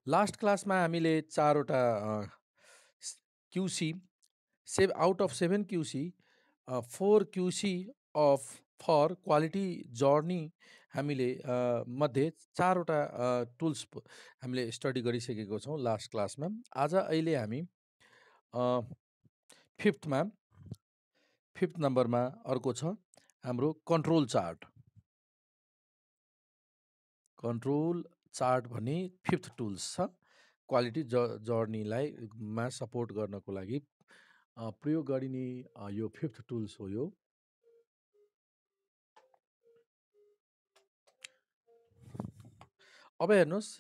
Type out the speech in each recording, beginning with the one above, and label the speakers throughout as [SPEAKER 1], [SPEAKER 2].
[SPEAKER 1] Last क्लासमा हामीले चारवटा QC out of 7 QC 4 QC of four quality journey हामीले मध्ये चारवटा टुल्स हामीले स्टडी गरिसकेको छौँ लास्ट क्लासमा। आज अहिले हामी फिफ्थमा फिफ्थ नम्बरमा अर्को छ हाम्रो कन्ट्रोल चार्ट। कन्ट्रोल चार्ट भन्ने फिफ्थ टुल्स छ क्वालिटी जर्नीलाई मा सपोर्ट गर्नको लागि प्रयोग गरिने यो फिफ्थ टुल्स हो। यो अब हेर्नुहोस्,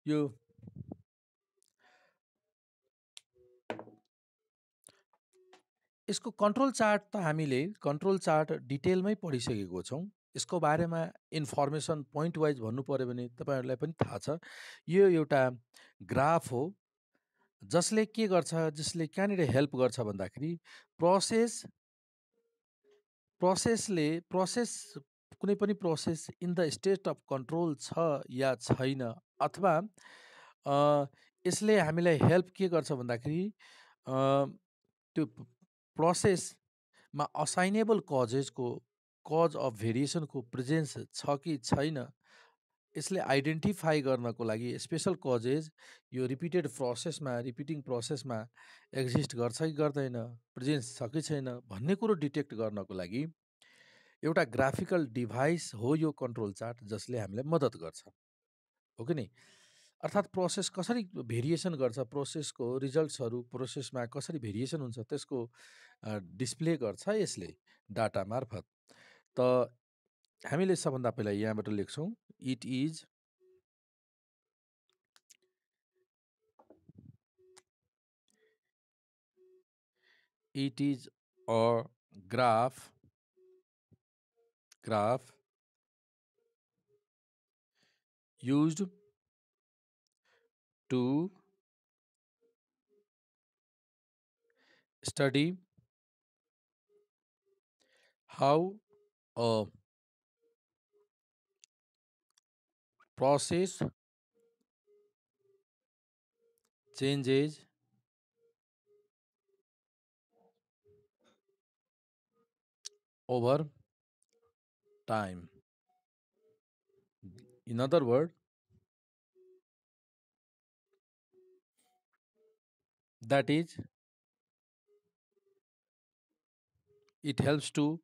[SPEAKER 1] यो यसको कन्ट्रोल चार्ट त हामीले कन्ट्रोल चार्ट डिटेलमै पढिसकेको छौँ। यसको बारेमा इन्फर्मेसन पोइन्ट वाइज भन्नु पऱ्यो भने तपाईँहरूलाई पनि थाहा छ, यो एउटा ग्राफ हो जसले के गर्छ, जसले कहाँनिर हेल्प गर्छ भन्दाखेरि प्रोसेस कुनै पनि process in the state of control छ या छैन, अथवा यसले हामीलाई हेल्प के गर्छ भन्दाखेरि त्यो प्रोसेसमा असाइनेबल कज अफ भेरिएसनको प्रेजेन्स छ कि छैन यसले आइडेन्टिफाई गर्नको लागि स्पेसल कजेज यो रिपिटिङ प्रोसेसमा एक्जिस्ट गर्छ कि गर्दैन, प्रेजेन्स छ कि छैन भन्ने कुरो डिटेक्ट गर्नको लागि एउटा ग्राफिकल डिभाइस हो यो कन्ट्रोल चार्ट, जसले हामीलाई मद्दत गर्छ, हो कि नै। अर्थात् प्रोसेस कसरी भेरिएसन गर्छ, प्रोसेसको रिजल्ट्सहरू प्रोसेसमा कसरी भेरिएसन हुन्छ त्यसको डिस्प्ले गर्छ यसले डाटा मार्फत। त हामीले सबभन्दा पहिला यहाँबाट लेख्छौँ, it is a graph used to study how a process changes over time. In other words, that is, it helps to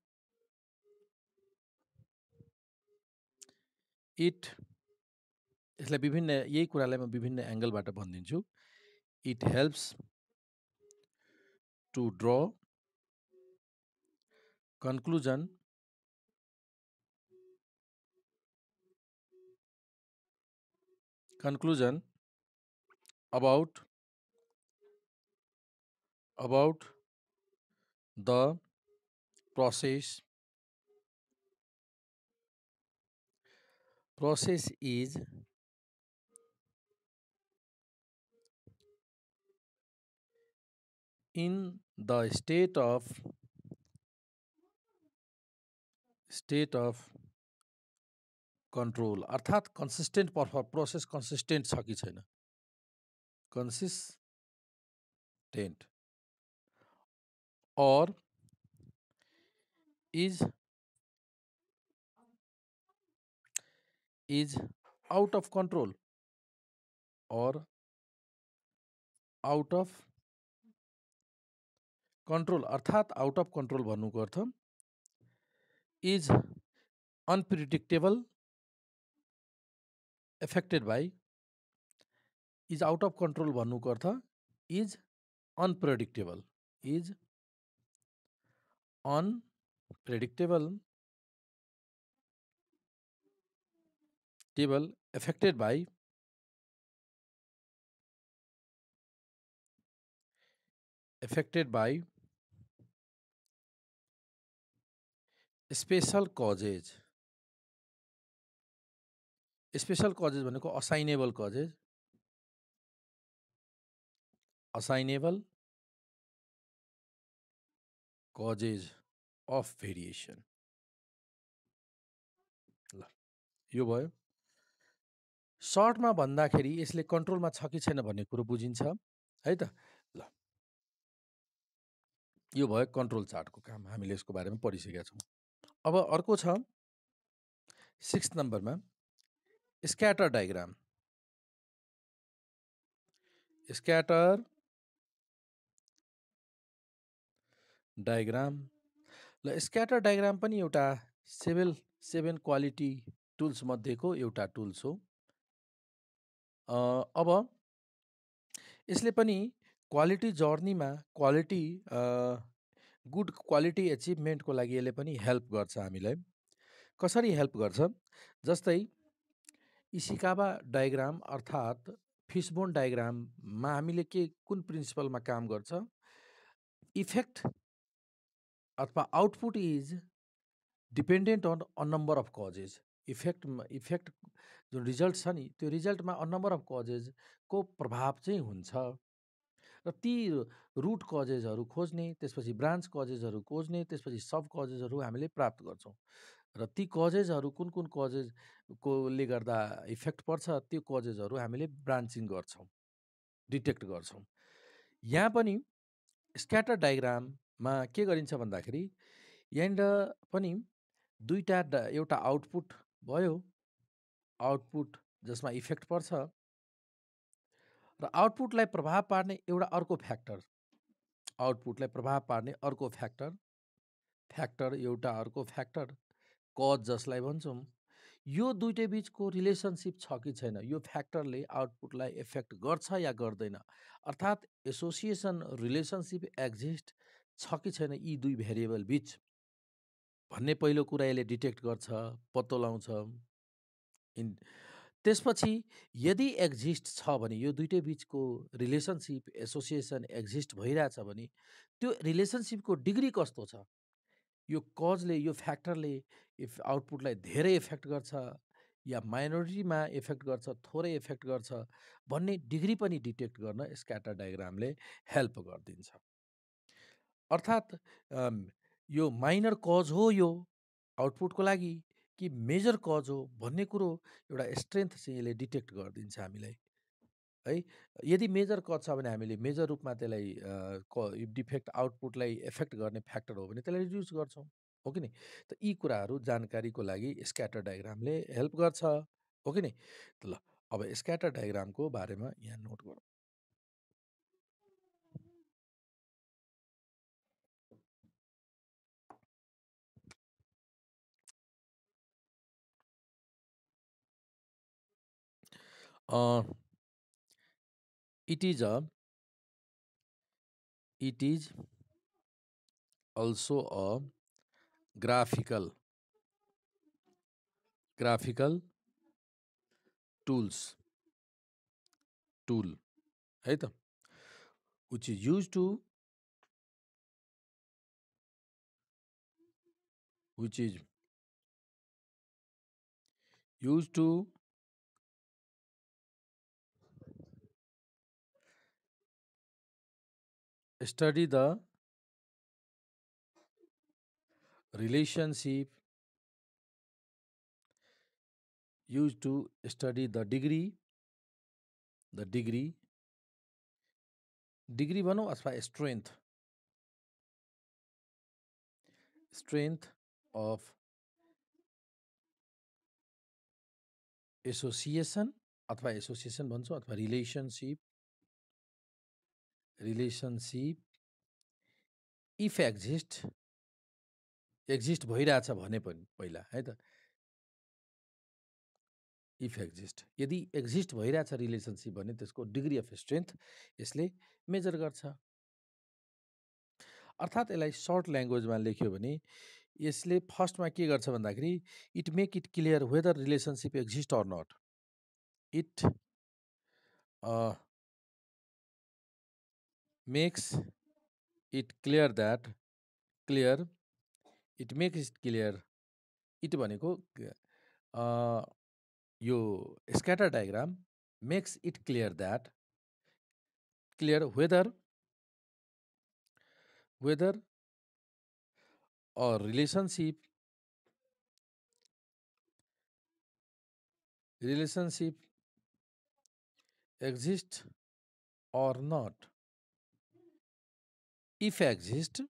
[SPEAKER 1] यसलाई विभिन्न यही कुरालाई म विभिन्न एङ्गलबाट भनिदिन्छु। It helps to draw conclusion about the process is in the state of control, अर्थात् consistent process consistent छ कि छैन, कंसिस्टेंट, और is out of control or out of control, अर्थात् आउट अफ कन्ट्रोल भन्नुको अर्थ is unpredictable affected by, is out of control भन्नुको अर्थ is unpredictable affected by special causes. Special causes भनेको असाइनेबल कजेज अफ भेरिएसन। ल यो भयो। सर्टमा भन्दाखेरि यसले कन्ट्रोलमा छ कि छैन भन्ने कुरो बुझिन्छ है त। ल यो भयो कन्ट्रोल चार्टको काम, हामीले यसको बारेमा पढिसकेका छौँ। अब अर्को छ 6 नम्बरमा स्क्याटर डायग्राम। स्क्याटर डायग्राम, ल स्क्याटर डायग्राम पनि एउटा सेभेन क्वालिटी टुल्स मध्येको एउटा टुल्स हो। अब यसले पनि क्वालिटी जर्नीमा गुड क्वालिटी एचिभमेन्टको लागि यसले पनि हेल्प गर्छ हामीलाई। कसरी हेल्प गर्छ? जस्तै इसिकावा डायग्राम अर्थात् फिसबोन डायग्राममा हामीले कुन प्रिन्सिपलमा काम गर्छ? इफेक्ट अथवा output is dependent on a number of causes. Effect जुन रिजल्ट छ नि, त्यो रिजल्टमा अ नम्बर अफ कजेजको प्रभाव चाहिँ हुन्छ र ती रुट कजेजहरू खोज्ने, त्यसपछि ब्रान्च कजेजहरू खोज्ने, त्यसपछि सब कजेजहरू हामीले प्राप्त गर्छौँ र ती कजेजहरू कुन कुन कजेजकोले गर्दा इफेक्ट पर्छ त्यो कजेजहरू हामीले ब्रान्चिङ गर्छौँ, डिटेक्ट गर्छौँ। यहाँ पनि स्क्याटर डायग्राममा के गरिन्छ भन्दाखेरि यहाँनिर पनि एउटा आउटपुट भयो, आउटपुट जसमा इफेक्ट पर्छ र आउटपुटलाई प्रभाव पार्ने एउटा अर्को फ्याक्टर, आउटपुटलाई प्रभाव पार्ने अर्को फ्याक्टर एउटा अर्को फ्याक्टर कज जसलाई भन्छौँ। यो दुइटै बिचको रिलेसनसिप छ कि छैन, यो फ्याक्टरले आउटपुटलाई इफेक्ट गर्छ या गर्दैन, अर्थात् एसोसिएसन रिलेसनसिप एक्जिस्ट छ कि छैन यी दुई भेरिएबल बिच भन्ने पहिलो कुरा यसले डिटेक्ट गर्छ, पत्तो लगाउँछ। त्यसपछि यदि एक्जिस्ट छ भने, यो दुइटै बिचको रिलेसनसिप एसोसिएसन एक्जिस्ट भइरहेछ भने त्यो रिलेसनसिपको डिग्री कस्तो छ, यो कजले, यो फ्याक्टरले आउटपुटलाई धेरै इफेक्ट गर्छ या माइनोरिटीमा इफेक्ट गर्छ, थोरै इफेक्ट गर्छ भन्ने डिग्री पनि डिटेक्ट गर्न स्क्याटर डायग्रामले हेल्प गरिदिन्छ। अर्थात् यो माइनर कज हो यो आउटपुटको लागि कि मेजर कज हो भन्ने कुरो एउटा स्ट्रेन्थ चाहिँ यसले डिटेक्ट गरिदिन्छ हामीलाई है। यदि मेजर कज छ भने हामीले मेजर रूपमा त्यसलाई डिफेक्ट आउटपुटलाई इफेक्ट गर्ने फ्याक्टर हो भने त्यसलाई रिड्युस गर्छौँ, हो कि नै? त यी कुराहरू जानकारीको लागि स्क्याटर डायग्रामले हेल्प गर्छ, हो कि नै? ल अब स्क्याटर डायग्रामको बारेमा यहाँ नोट गरौँ। It is also a graphical tool है त, which is used to study the relationship, used to study the degree भनौँ अथवा strength of association अथवा एसोसिएसन भन्छौँ अथवा रिलेसनसिप इफ एक्जिस्ट भइरहेछ भने पनि पहिला है त, इफ एक्जिस्ट, यदि एक्जिस्ट भइरहेछ रिलेसनसिप भने त्यसको डिग्री अफ स्ट्रेन्थ यसले मेजर गर्छ। अर्थात् यसलाई सर्ट ल्याङ्ग्वेजमा लेख्यो भने यसले फर्स्टमा के गर्छ भन्दाखेरि it make it clear whether relationship exist or not. It makes it clear it भनेको यो scatter diagram makes it clear whether a relationship exist or not. If exist,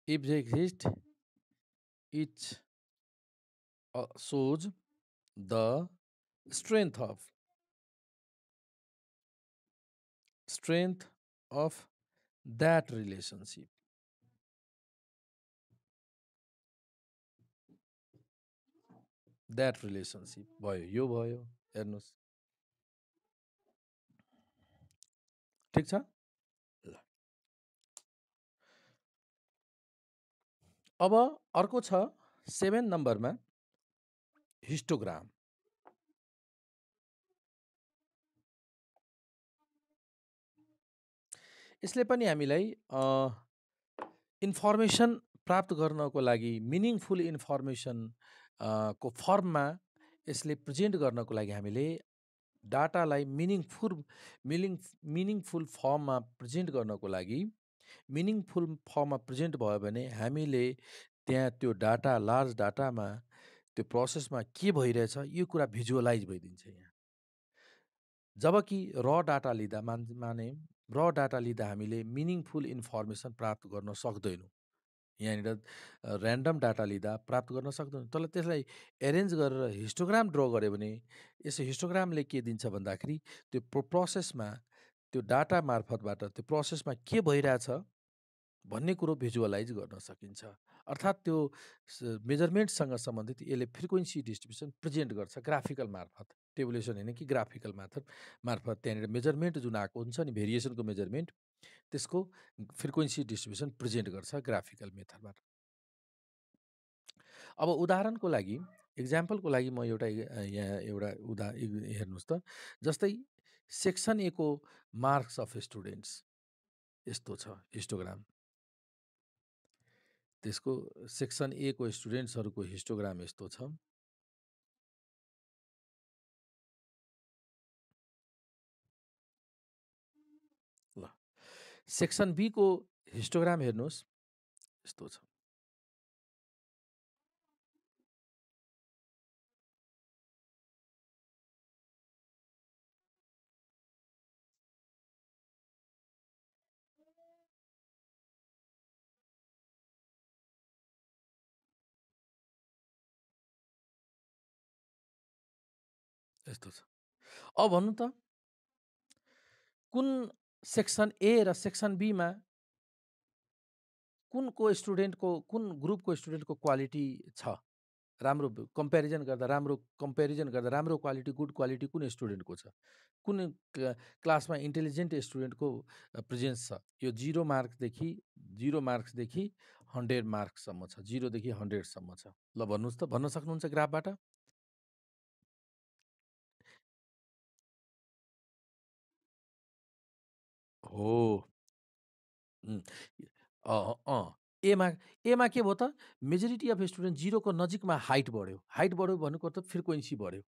[SPEAKER 1] if they exist, it shows the strength of strength of that relationship. That relationship भयो यो भयो हेर्नुहोस् ठिक छ ल अब अर्को छ 7 नम्बरमा हिस्टोग्राम यसले पनि हामीलाई इन्फर्मेसन प्राप्त गर्नको लागि मिनिङफुल इन्फर्मेसन को फर्ममा यसले प्रेजेन्ट गर्नको लागि हामीले डाटालाई मिनिङफुल फर्ममा प्रेजेन्ट गर्नको लागि मिनिङफुल फर्ममा प्रेजेन्ट भयो भने हामीले त्यहाँ त्यो डाटा लार्ज डाटामा त्यो प्रोसेसमा के भइरहेछ यो कुरा भिजुअलाइज भइदिन्छ यहाँ जबकि र डाटा लिँदा माने र डाटा लिँदा हामीले मिनिङफुल इन्फर्मेसन प्राप्त गर्न सक्दैनौँ यहाँनिर ऱ्यान्डम डाटा लिँदा प्राप्त गर्न सक्दैनौँ तर त्यसलाई एरेन्ज गरेर हिस्टोग्राम ड्र गऱ्यो भने यस हिस्टोग्रामले के दिन्छ भन्दाखेरि त्यो प्रोसेसमा त्यो डाटा मार्फतबाट त्यो प्रोसेसमा के भइरहेछ भन्ने कुरो भिजुअलाइज गर्न सकिन्छ अर्थात् त्यो मेजरमेन्टसँग सम्बन्धित यसले फ्रिक्वेन्सी डिस्ट्रिब्युसन प्रेजेन्ट गर्छ ग्राफिकल मार्फत टेबुलेसन होइन कि ग्राफिकल मार्फत त्यहाँनिर मेजरमेन्ट जुन आएको हुन्छ नि भेरिएसनको मेजरमेन्ट त्यसको फ्रिक्वेन्सी डिस्ट्रिब्युसन प्रेजेन्ट गर्छ ग्राफिकल मेथडबाट अब उदाहरणको लागि इक्जाम्पलको लागि म एउटा यहाँ एउटा हेर्नुहोस् त जस्तै सेक्सन ए को मार्क्स अफ स्टुडेन्ट्स यस्तो छ हिस्टोग्राम त्यसको सेक्सन ए को स्टुडेन्ट्सहरूको हिस्टोग्राम यस्तो छ ल सेक्सन बी को हिस्टोग्राम हेर्नुहोस् यस्तो छ यस्तो छ अब भन्नु त कुन सेक्सन ए र सेक्सन बीमा कुनको स्टुडेन्टको कुन ग्रुपको स्टुडेन्टको क्वालिटी छ राम्रो कम्पेरिजन गर्दा राम्रो क्वालिटी गुड क्वालिटी कुन स्टुडेन्टको छ कुन क्लासमा इन्टेलिजेन्ट स्टुडेन्टको प्रेजेन्स छ यो 0 मार्क्सदेखि 100 मार्क्ससम्म छ 0 देखि 100 सम्म छ ल भन्नुहोस् त भन्न सक्नुहुन्छ ग्राफबाट हो एमा एमा के भयो त मेजोरिटी अफ स्टुडेन्ट 0 को नजिकमा हाइट बढ्यो भनेको त फ्रिक्वेन्सी बढ्यो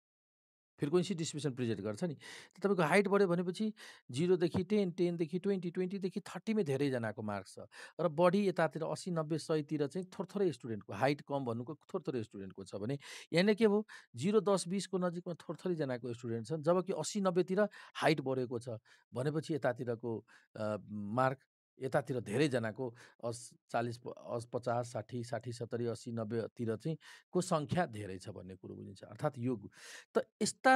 [SPEAKER 1] फ्रिक्वेन्सी डिस्ट्रिब्युसन प्रेजेन्ट गर्छ नि तपाईँको हाइट बढ्यो भनेपछि 0 देखि 10 10 देखि 20 20 देखि 30 मै धेरैजनाको मार्क्स छ र बढी यतातिर 80 90 100 तिर चाहिँ थोरै स्टुडेन्टको हाइट कम भन्नुको थोरै स्टुडेन्टको छ भने यहाँनिर के भयो 0 10 20 को नजिकमा थोरै जनाको स्टुडेन्ट छन् जबकि 80 90 तिर हाइट बढेको छ भनेपछि यतातिरको मार्क यतातिर धेरैजनाको 40 50 60 60 70 80 90 तिर चाहिँ को सङ्ख्या धेरै छ भन्ने कुरो बुझिन्छ अर्थात् यो त यस्ता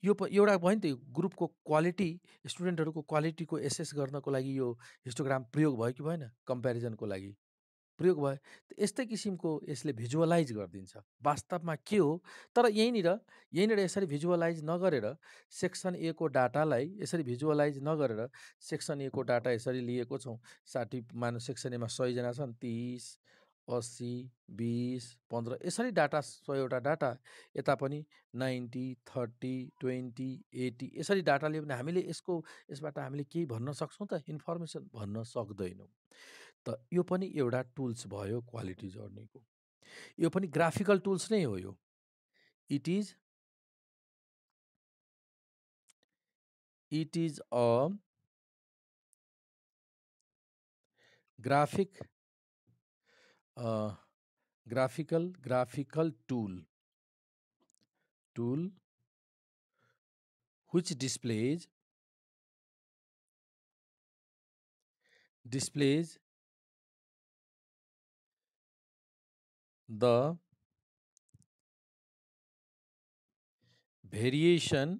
[SPEAKER 1] यो एउटा भयो नि त ग्रुपको क्वालिटी स्टुडेन्टहरूको क्वालिटीको एसेस गर्नको लागि यो हिस्टोग्राम प्रयोग भयो कि भएन कम्पेरिजनको लागि प्रयोग भयो यस्तै किसिमको यसले भिजुअलाइज गरिदिन्छ वास्तवमा के हो तर यहीँनिर यसरी भिजुअलाइज नगरेर सेक्सन ए को डाटालाई यसरी भिजुअलाइज नगरेर सेक्सन ए को डाटा यसरी लिएको छौँ 60 मानु सेक्सन एमा 100जना छन् 30 80 20 15 यसरी डाटा 100वटा डाटा यता पनि 90 30 20 80 यसरी डाटा लियो भने हामीले यसबाट हामीले केही भन्न सक्छौँ त इन्फर्मेसन भन्न सक्दैनौँ त यो पनि एउटा टुल्स भयो क्वालिटी जर्नीको यो पनि ग्राफिकल टुल्स नै हो यो it is a graphic graphical tool which displays the variation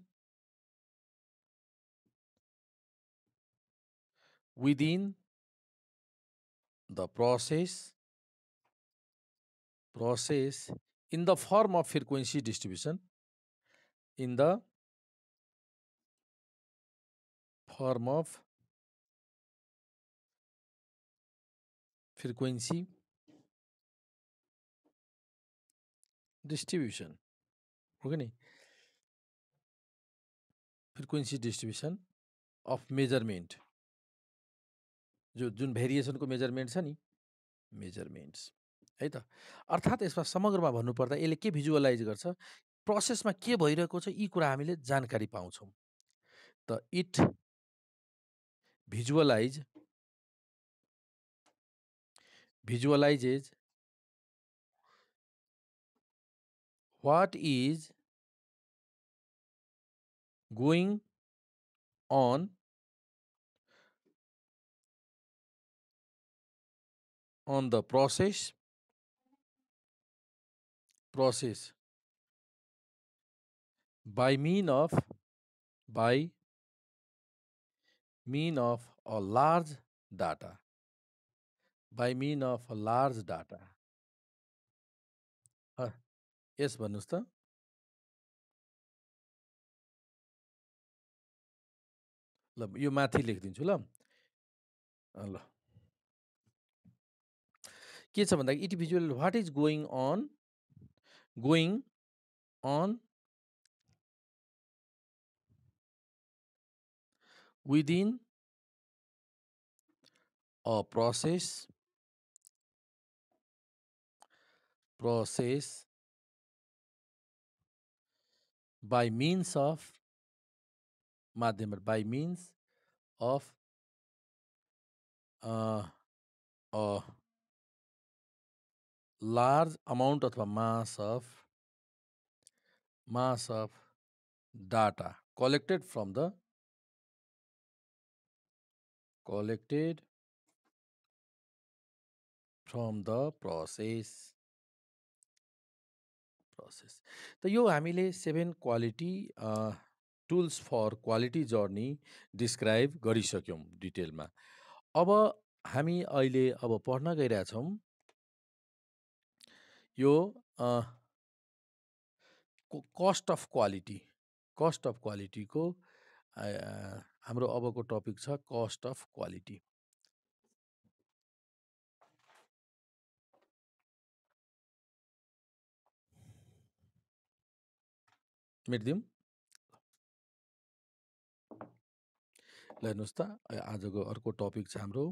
[SPEAKER 1] within the process in the form of frequency distribution, in the form of frequency distribution. हो कि नहीं? frequency distribution of measurement, जो जुन भेरिएसनको measurement छ नि, मेजरमेन्ट्स है त। अर्थात् यसमा समग्रमा भन्नुपर्दा यसले के भिजुअलाइज गर्छ, प्रोसेसमा के भइरहेको छ यी कुरा हामीले जानकारी पाउँछौँ। त it visualizes what is going on the process by mean of a large data, by mean of a large data. यस भन्नुहोस् त। ल यो माथि लेखिदिन्छु ल। ल के छ भन्दा it visual what is going on within a process by means of by means of a large amount अथवा mass of data collected from the process. त यो हामीले 7 quality tools for quality journey describe गरिसक्यौँ डिटेलमा। अब हामी अहिले अब पढ्न गइरहेछौँ यो कस्ट अफ क्वालिटीको हाम्रो अबको टपिक छ कस्ट अफ क्वालिटी। मेटिदिउँ ल। हेर्नुहोस् त आजको अर्को टपिक छ हाम्रो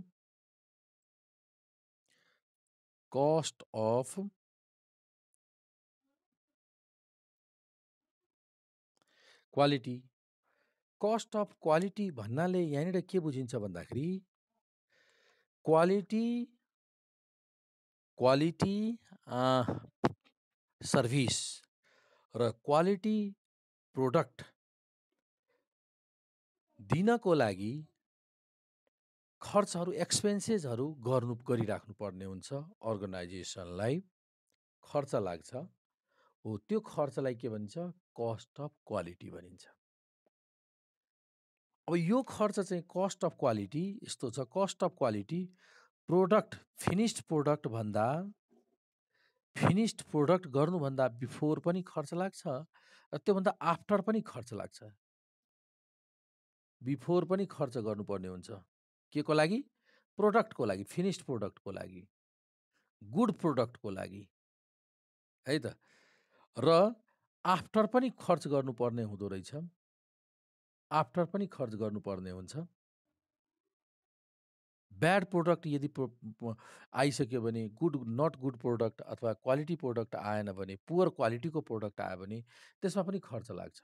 [SPEAKER 1] cost of quality. Cost of quality भन्नाले यहाँनिर के बुझिन्छ भन्दाखेरि क्वालिटी सर्भिस र क्वालिटी प्रोडक्ट दिनको लागि खर्चहरू एक्सपेन्सेसहरू गरिराख्नु पर्ने हुन्छ। अर्गनाइजेसनलाई खर्च लाग्छ, हो त्यो खर्चलाई के भनिन्छ कस्ट अफ क्वालिटी भनिन्छ। अब यो खर्च चाहिँ कस्ट अफ क्वालिटी यस्तो छ, cost of quality product finished product गर्नुभन्दा बिफोर पनि खर्च लाग्छ र त्योभन्दा आफ्टर पनि खर्च लाग्छ। बिफोर पनि खर्च गर्नुपर्ने हुन्छ के को लागि, प्रोडक्टको लागि, फिनिस्ड प्रोडक्टको लागि, गुड प्रोडक्टको लागि है त। र आफ्टर पनि खर्च गर्नुपर्ने हुँदो रहेछ, आफ्टर पनि खर्च गर्नुपर्ने हुन्छ। ब्याड प्रोडक्ट यदि आइसक्यो भने नट गुड प्रोडक्ट अथवा क्वालिटी प्रोडक्ट आएन भने, पुवर क्वालिटीको प्रोडक्ट आयो भने त्यसमा पनि खर्च लाग्छ।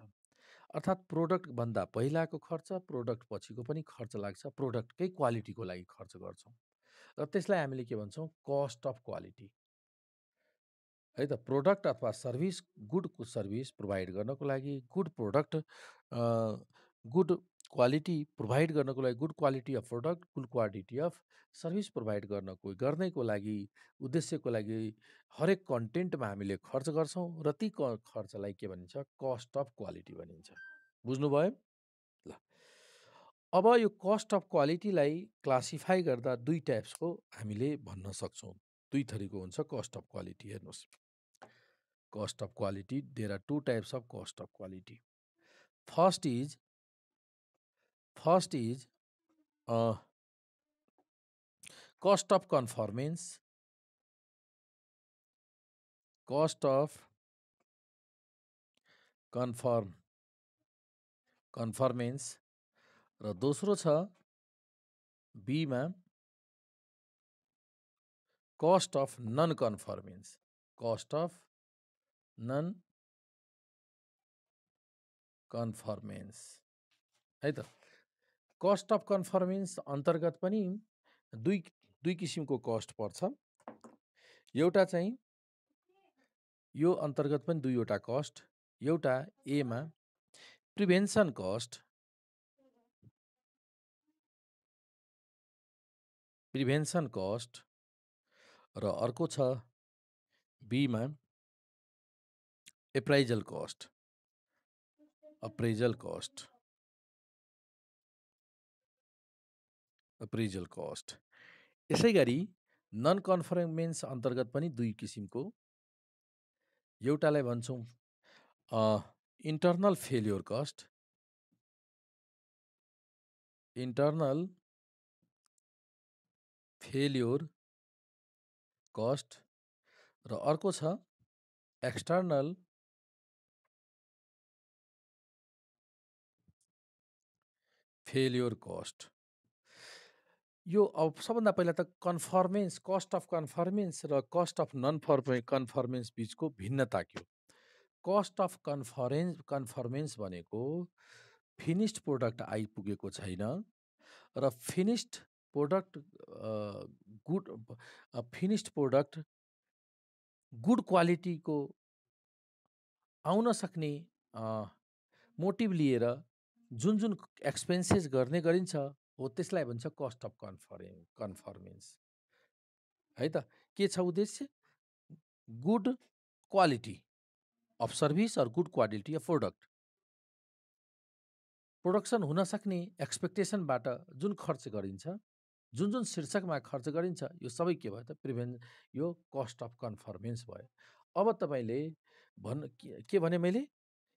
[SPEAKER 1] अर्थात् प्रोडक्टभन्दा पहिलाको खर्च, प्रोडक्ट पछिको पनि खर्च लाग्छ, प्रोडक्टकै क्वालिटीको लागि खर्च गर्छौँ र त्यसलाई हामीले के भन्छौँ कस्ट अफ क्वालिटी। है त। प्रोडक्ट अथवा सर्भिस, गुड सर्भिस प्रोभाइड गर्नको लागि, good product, good quality provide गर्नको लागि, good quality of product, good quality of service provide गर्नको लागि, उद्देश्यको लागि हरेक कन्टेन्टमा हामीले खर्च गर्छौँ र ती खर्चलाई के भनिन्छ? कस्ट अफ क्वालिटी भनिन्छ। बुझ्नुभयो? ल, अब यो कस्ट अफ क्वालिटीलाई क्लासिफाई गर्दा दुई टाइप्सको हामीले भन्न सक्छौँ। दुई थरीको हुन्छ कस्ट अफ क्वालिटी। हेर्नुहोस्, cost of quality, there are two types of cost of quality. First is uh, cost of conformance. Cost of conformance र दोस्रो छ बी मा cost of non conformance. Cost of non conformance है त। Cost of कन्फर्मेन्स अन्तर्गत पनि दुई दुई किसिमको कस्ट पर्छ। एउटा चाहिँ यो अन्तर्गत पनि दुईवटा कस्ट। एउटा एमा प्रिभेन्सन कस्ट, र अर्को छ बीमा एप्राइजल कस्ट, अप्रेजल कस्ट। यसै गरी नन कन्फर्मेन्स अन्तर्गत पनि दुई किसिमको। एउटालाई भन्छौँ इन्टर्नल फेल्योर कस्ट, र अर्को छ एक्सटर्नल फेल्योर कस्ट। यो अब सबभन्दा पहिला त कन्फर्मेन्स, कस्ट अफ कन्फर्मेन्स र कस्ट अफ नन कन्फर्मेन्स बिचको भिन्नता के हो? कस्ट अफ कन्फर्मेन्स भनेको फिनिस्ड प्रोडक्ट आइपुगेको छैन र फिनिस्ड प्रोडक्ट गुड क्वालिटीको आउन सक्ने मोटिभ लिएर जुन जुन एक्सपेन्सेस गर्ने गरिन्छ हो त्यसलाई भन्छ कस्ट अफ कन्फर्मेन्स है त। के छ उद्देश्य? गुड क्वालिटी अफ सर्भिस और good quality of product, production हुन सक्ने एक्सपेक्टेसनबाट जुन खर्च गरिन्छ, जुन जुन शीर्षकमा खर्च गरिन्छ, यो सबै के भयो त? यो कस्ट अफ कन्फर्मेन्स भयो। अब तपाईँले के भने मैले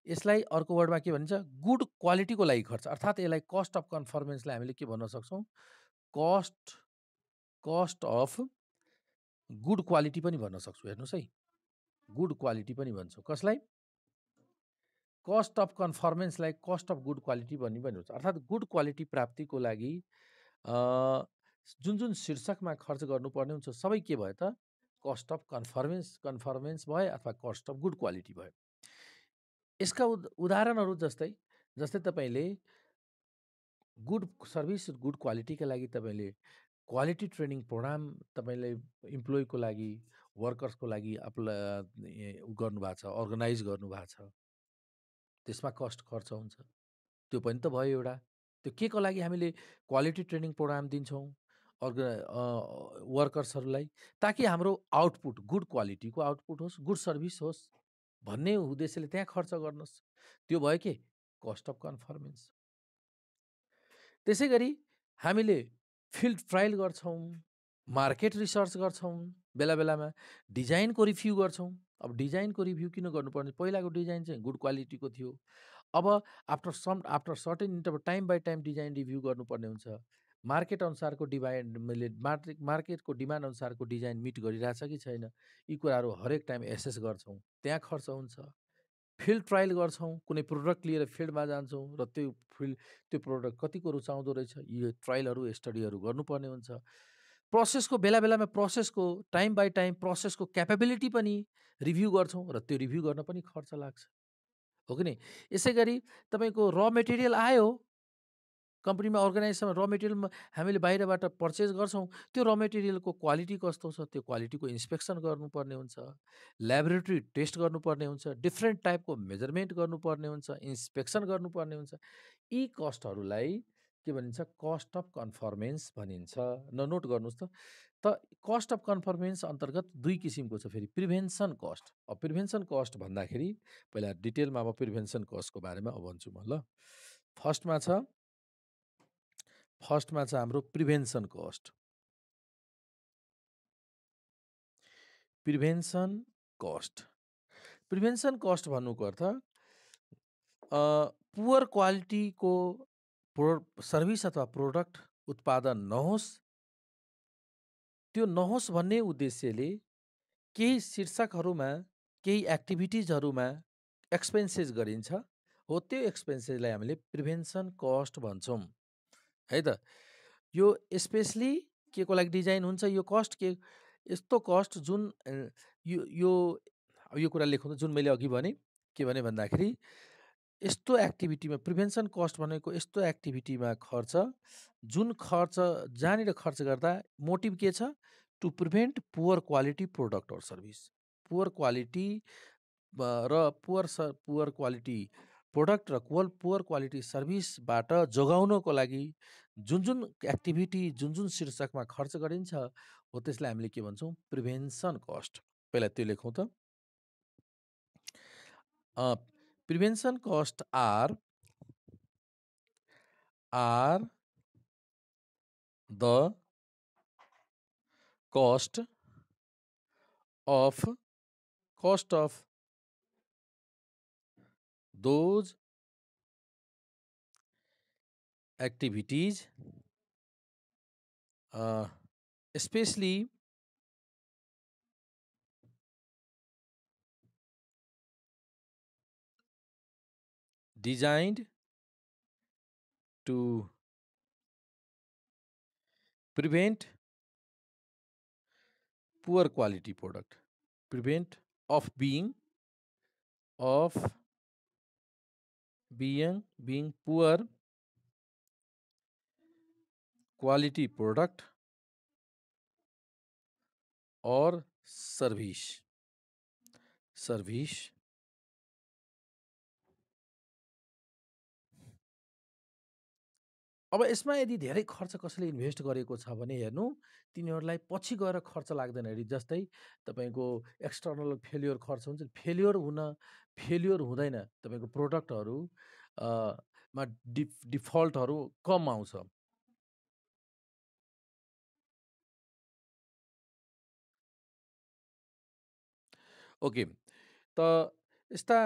[SPEAKER 1] यसलाई अर्को वर्डमा के भनिन्छ? गुड क्वालिटीको लागि खर्च, अर्थात् यसलाई कस्ट अफ कन्फर्मेन्सलाई हामीले के भन्न सक्छौँ? कस्ट अफ गुड क्वालिटी पनि भन्न सक्छौँ। हेर्नुहोस् है, गुड क्वालिटी पनि भन्छौँ। कसलाई? कस्ट अफ कन्फर्मेन्सलाई कस्ट अफ गुड क्वालिटी भन्ने पनि हुन्छ। अर्थात् गुड क्वालिटी प्राप्तिको लागि जुन जुन शीर्षकमा खर्च गर्नुपर्ने हुन्छ सबै के भयो त? कस्ट अफ कन्फर्मेन्स भयो अथवा कस्ट अफ गुड क्वालिटी भयो। यसका उदाहरणहरू जस्तै तपाईँले गुड सर्भिस, गुड क्वालिटीका लागि तपाईँले क्वालिटी ट्रेनिङ प्रोग्राम तपाईँले इम्प्लोइको लागि, वर्कर्सको लागि गर्नुभएको छ, अर्गनाइज गर्नुभएको छ, त्यसमा कस्ट खर्च हुन्छ। त्यो पनि त भयो एउटा। त्यो के को लागि हामीले क्वालिटी ट्रेनिङ प्रोग्राम दिन्छौँ वर्कर्सहरूलाई? ताकि हाम्रो आउटपुट गुड क्वालिटीको आउटपुट होस्, गुड सर्भिस होस् भन्ने उद्देश्यले त्यहाँ खर्च गर्नुहोस्। त्यो भयो के? Cost of conformance. त्यसै गरी हामीले फिल्ड ट्रायल गर्छौँ, मार्केट रिसर्च गर्छौँ, बेला बेलामा डिजाइनको रिभ्यू गर्छौँ। अब डिजाइनको रिभ्यू किन गर्नुपर्ने? पहिलाको डिजाइन चाहिँ गुड क्वालिटीको थियो। अब after certain interval time by time design review गर्नुपर्ने हुन्छ। मार्केट अनुसारको मार्केटको डिमान्ड अनुसारको डिजाइन मिट गरिरहेछ कि छैन, यी कुराहरू हरेक टाइम एसेस गर्छौँ, त्यहाँ खर्च हुन्छ। फिल्ड ट्रायल गर्छौँ, कुनै प्रोडक्ट लिएर फिल्डमा जान्छौँ र त्यो प्रोडक्ट कतिको रुचाउँदो रहेछ, यी ट्रायलहरू स्टडीहरू गर्नुपर्ने हुन्छ। प्रोसेसको बेला बेलामा प्रोसेसको टाइम बाई टाइम प्रोसेसको क्यापेबिलिटी पनि रिभ्यू गर्छौँ र त्यो रिभ्यू गर्न पनि खर्च लाग्छ, हो कि नै? यसै गरी तपाईँको र मेटेरियल आयो, कम्पनीमा अर्गनाइजेसनमा र मेटेरियल हामीले बाहिरबाट पर्चेस गर्छौँ, त्यो र मेटेरियलको क्वालिटी कस्तो छ, त्यो क्वालिटीको इन्स्पेक्सन गर्नुपर्ने हुन्छ, ल्याबोरेटरी टेस्ट गर्नुपर्ने हुन्छ, डिफ्रेन्ट टाइपको मेजरमेन्ट गर्नुपर्ने हुन्छ, इन्स्पेक्सन गर्नुपर्ने हुन्छ। यी कस्टहरूलाई के भनिन्छ? कस्ट अफ कन्फर्मेन्स भनिन्छ। नोट गर्नुहोस् त। त कस्ट अफ कन्फर्मेन्स अन्तर्गत दुई किसिमको छ फेरि, प्रिभेन्सन कस्ट। अब प्रिभेन्सन कस्ट भन्दाखेरि पहिला डिटेलमा अब प्रिभेन्सन कस्टको बारेमा अब भन्छु म ल। फर्स्टमा छ हाम्रो प्रिभेन्सन कस्ट। प्रिभेन्सन कस्ट भन्नुको अर्थ पुअर क्वालिटीको सर्भिस अथवा प्रोडक्ट उत्पादन नहोस्, त्यो नहोस् भन्ने उद्देश्यले केही शीर्षकहरूमा, केही एक्टिभिटिजहरूमा एक्सपेन्सेस गरिन्छ। हो, त्यो एक्सपेन्सेसलाई हामीले प्रिभेन्सन कस्ट भन्छौँ है त। यो स्पेसली के को लागि डिजाइन हुन्छ? यो कस्ट के यस्तो कस्ट जुन यो कुरा लेखौँ त, जुन मैले अघि भने के भने भन्दाखेरि यस्तो एक्टिभिटीमा प्रिभेन्सन कस्ट भनेको यस्तो एक्टिभिटीमा खर्च जुन खर्च जहाँनिर खर्च गर्दा मोटिभ के छ? To prevent poor quality product or service. Poor quality र पुअर क्वालिटी प्रोडक्ट र पुअर क्वालिटी सर्भिसबाट जोगाउनको लागि जुन जुन एक्टिभिटी, जुन जुन शीर्षकमा खर्च गरिन्छ हो, त्यसलाई हामीले के भन्छौँ? Prevention cost. पहिला त्यो लेखौँ त। Prevention cost are the cost of those activities, especially designed to prevent poor quality product, prevent of being poor quality product or service. अब यसमा यदि धेरै खर्च कसैले इन्भेस्ट गरेको छ भने हेर्नु, तिनीहरूलाई पछि गएर खर्च लाग्दैन। यदि जस्तै तपाईँको एक्सटर्नल फेल्योर खर्च हुन्छ, फेल्योर हुँदैन, तपाईँको प्रोडक्टहरू मा डिफल्टहरू कम आउँछ। ओके, त यस्ता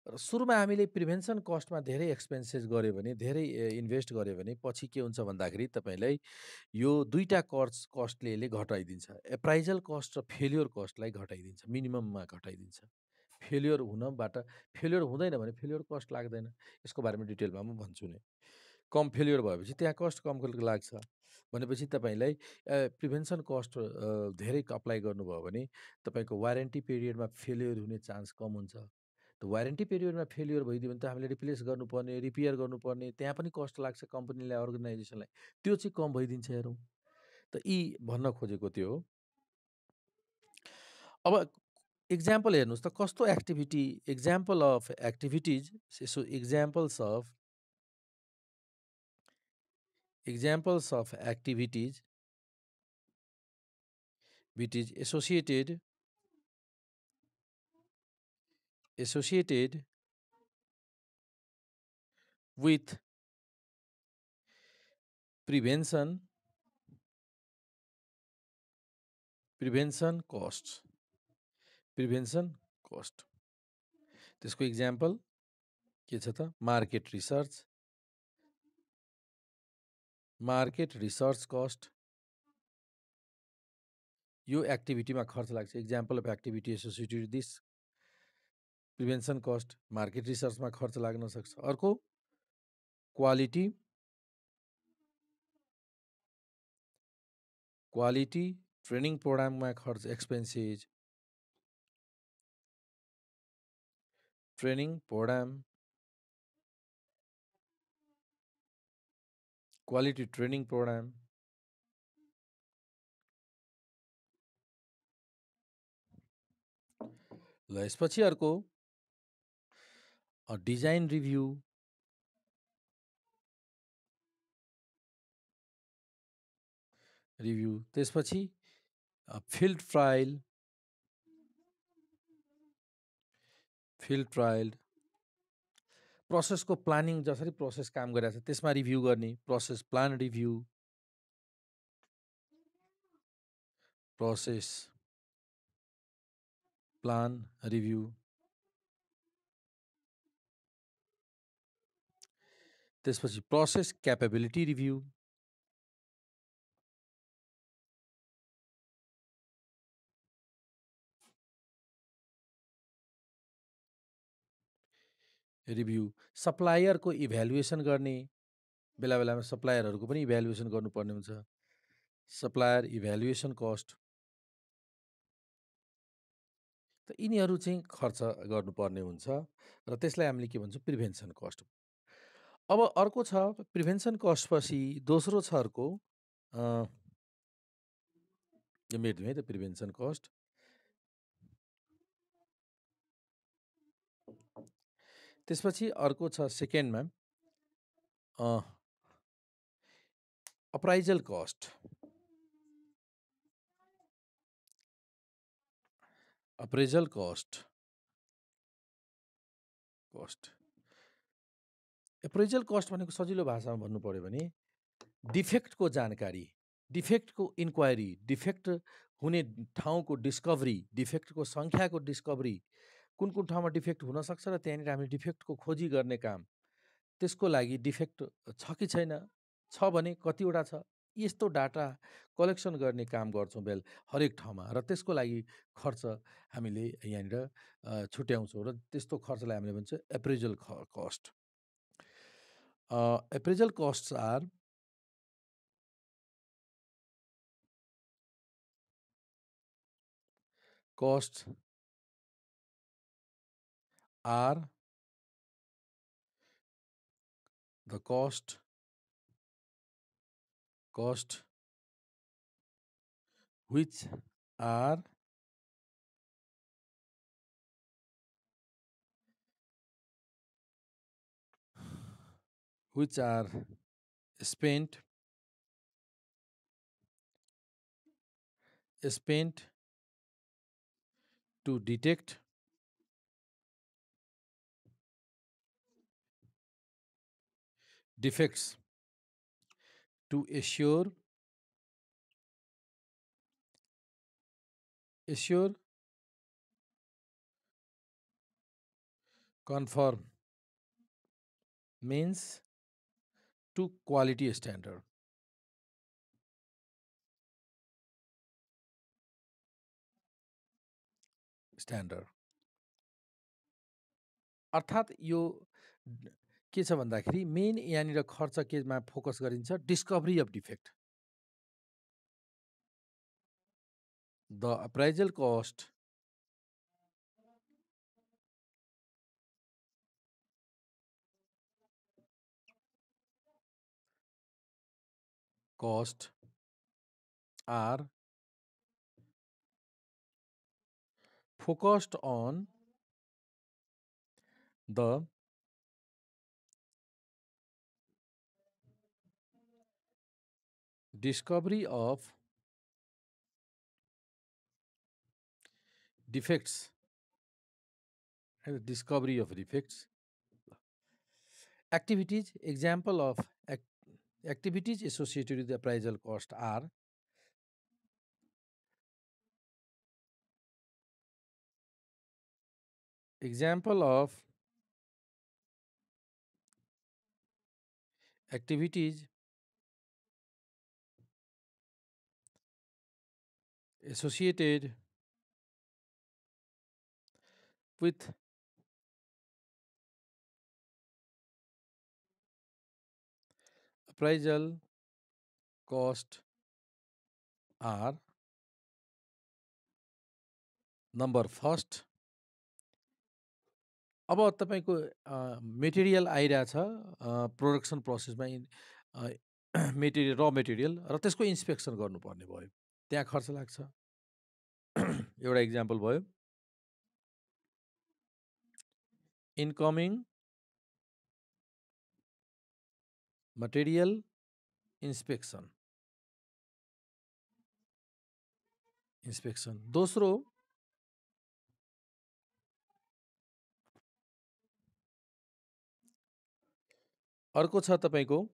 [SPEAKER 1] सुरुमा हामीले प्रिभेन्सन कस्टमा धेरै एक्सपेन्सेस गऱ्यो भने, धेरै इन्भेस्ट गऱ्यो भने पछि के हुन्छ भन्दाखेरि तपाईँलाई यो दुईटा कस्टले यसले घटाइदिन्छ। एप्राइजल कस्ट र फेल्योर कस्टलाई घटाइदिन्छ, मिनिमममा घटाइदिन्छ। फेल्योर हुँदैन भने फेल्योर कस्ट लाग्दैन। यसको बारेमा डिटेलमा म भन्छु नै। कम फेल्योर भएपछि त्यहाँ कस्ट कम लाग्छ भनेपछि तपाईँलाई प्रिभेन्सन कस्ट धेरै अप्लाई गर्नुभयो भने तपाईँको वारेन्टी पिरियडमा फेल्योर हुने चान्स कम हुन्छ। त वारेन्टी पिरियडमा फेल्योर भइदियो भने त हामीले रिप्लेस गर्नुपर्ने, रिपेयर गर्नुपर्ने, त्यहाँ पनि कस्ट लाग्छ कम्पनीलाई, अर्गनाइजेसनलाई। त्यो चाहिँ कम भइदिन्छ। हेरौँ त, यी भन्न खोजेको त्यो हो। अब एक्जाम्पल हेर्नुहोस् त, कस्तो activity, example of activities, examples of activities which is associated with prevention costs. त्यसको एक्जाम्पल के छ त? Market research cost. यो एक्टिभिटीमा खर्च लाग्छ। Example of activity associated with this prevention cost, market रिसर्चमा खर्च लाग्न सक्छ। अर्को क्वालिटी ट्रेनिङ प्रोग्राममा खर्च, expenses training program quality training program. ल यसपछि अर्को डिजाइन रिभ्यू। त्यसपछि फिल्ड ट्रायल। प्रोसेसको प्लानिङ, जसरी प्रोसेस काम गरिरहेको छ त्यसमा रिभ्यू गर्ने, process plan review. Process plan review. त्यसपछि प्रोसेस क्यापेबिलिटी रिभ्यू। सप्लायरको इभ्यालुएसन गर्ने, बेला बेलामा सप्लायरहरूको पनि इभ्यालुएसन गर्नुपर्ने हुन्छ। Supplier evaluation cost. त यिनीहरू चाहिँ खर्च गर्नुपर्ने हुन्छ र त्यसलाई हामीले के भन्छौँ, प्रिभेन्सन कस्ट। अब अर्को छ प्रिभेन्सन कस्टपछि दोस्रो छ अर्को यो मेट्दिउँ है त, प्रिभेन्सन कस्ट। त्यसपछि अर्को छ सेकेन्डमा appraisal cost. Appraisal cost. Appraisal cost भनेको सजिलो भाषामा भन्नु पर्यो भने डिफेक्टको जानकारी, डिफेक्टको इन्क्वायरी, डिफेक्ट हुने ठाउँको डिस्कभरी, डिफेक्टको सङ्ख्याको डिस्कभरी, कुन कुन ठाउँमा डिफेक्ट हुनसक्छ र त्यहाँनिर हामीले डिफेक्टको खोजी गर्ने काम, त्यसको लागि डिफेक्ट छ कि छैन, छ भने कतिवटा छ, यस्तो डाटा कलेक्सन गर्ने काम गर्छौँ हरेक ठाउँमा र त्यसको लागि खर्च हामीले यहाँनिर छुट्याउँछौँ र त्यस्तो खर्चलाई हामीले भन्छ appraisal cost. Appraisal costs are costs are the cost which are spent to detect defects, to assure conform means to quality standard. अर्थात् यो के छ भन्दाखेरि मेन यहाँनिर खर्च केमा फोकस गरिन्छ, discovery of defect. The appraisal cost are focused on the discovery of defects. Activities, example of activities associated with the appraisal cost are example of activities associated with appraisal cost are number first. अब तपाईँको material आइरहेछ production प्रोसेसमा material र material र त्यसको inspection गर्नुपर्ने भयो, त्यहाँ खर्च लाग्छ। एउटा इक्जाम्पल भयो, इन्कमिङ मटेरियल इन्सपेक्सन। दोस्रो, अर्को छ तपाईँको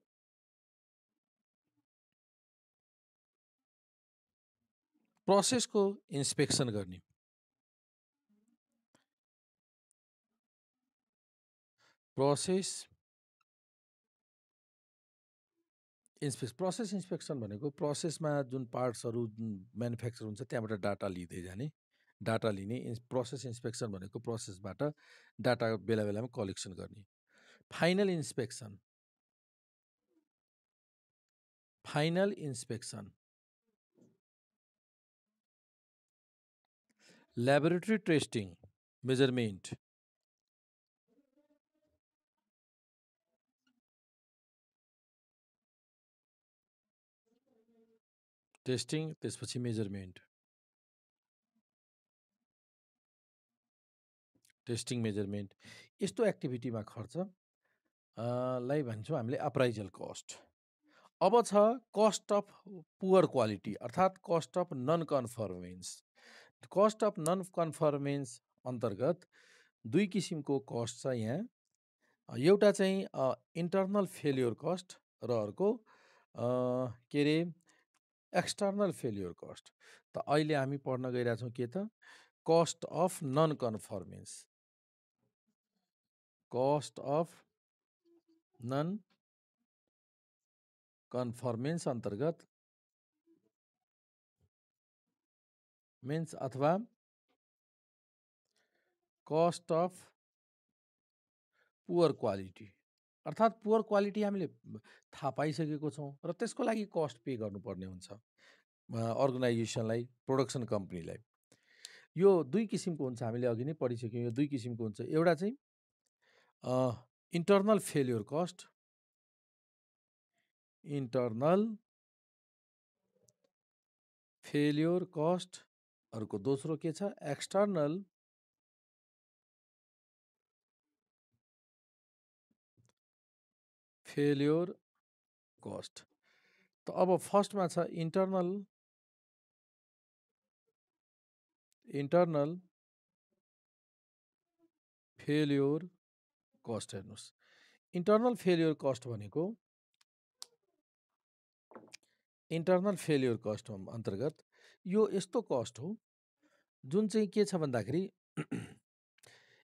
[SPEAKER 1] प्रोसेसको इन्सपेक्सन गर्ने। प्रोसेस इन्सपेक्सन भनेको प्रोसेसमा जुन पार्ट्सहरू म्यानुफ्याक्चर हुन्छ त्यहाँबाट डाटा लिँदै जाने, डाटा लिने। प्रोसेस इन्सपेक्सन भनेको प्रोसेसबाट डाटा बेला बेलामा कलेक्सन गर्ने। Final inspection laboratory testing measurement, testing त्यसपछि मेजरमेन्ट, टेस्टिङ मेजरमेन्ट। यस्तो एक्टिभिटीमा खर्च लाई भन्छौँ हामीले अप्राइजल कस्ट। अब छ कस्ट अफ पुवर क्वालिटी अर्थात् cost of non conformance. Cost of non conformance अन्तर्गत दुई किसिमको कस्ट छ यहाँ। एउटा चाहिँ इन्टर्नल फेल्योर कस्ट र अर्को के अरे एक्सटर्नल फेल्योर कस्ट। त अहिले हामी पढ्न गइरहेछौँ के त, cost of non conformance. Cost of non conformance अन्तर्गत मिन्स अथवा कस्ट अफ पुवर क्वालिटी अर्थात् पुवर क्वालिटी हामीले थाहा पाइसकेको छौँ र त्यसको लागि कस्ट पे गर्नुपर्ने हुन्छ अर्गनाइजेसनलाई, प्रोडक्सन कम्पनीलाई। यो दुई किसिमको हुन्छ, हामीले अघि नै पढिसक्यौँ। यो दुई किसिमको हुन्छ। एउटा चाहिँ internal failure cost, internal failure cost. अर्को दोस्रो के छ, एक्सटर्नल फेल्योर कस्ट। त अब फर्स्टमा छ इन्टर्नल फेल्योर कस्ट। हेर्नुहोस्, इन्टर्नल फेल्योर कस्ट भनेको इन्टर्नल फेल्योर कस्ट अन्तर्गत यो यस्तो कस्ट हो जुन चाहिँ के छ भन्दाखेरि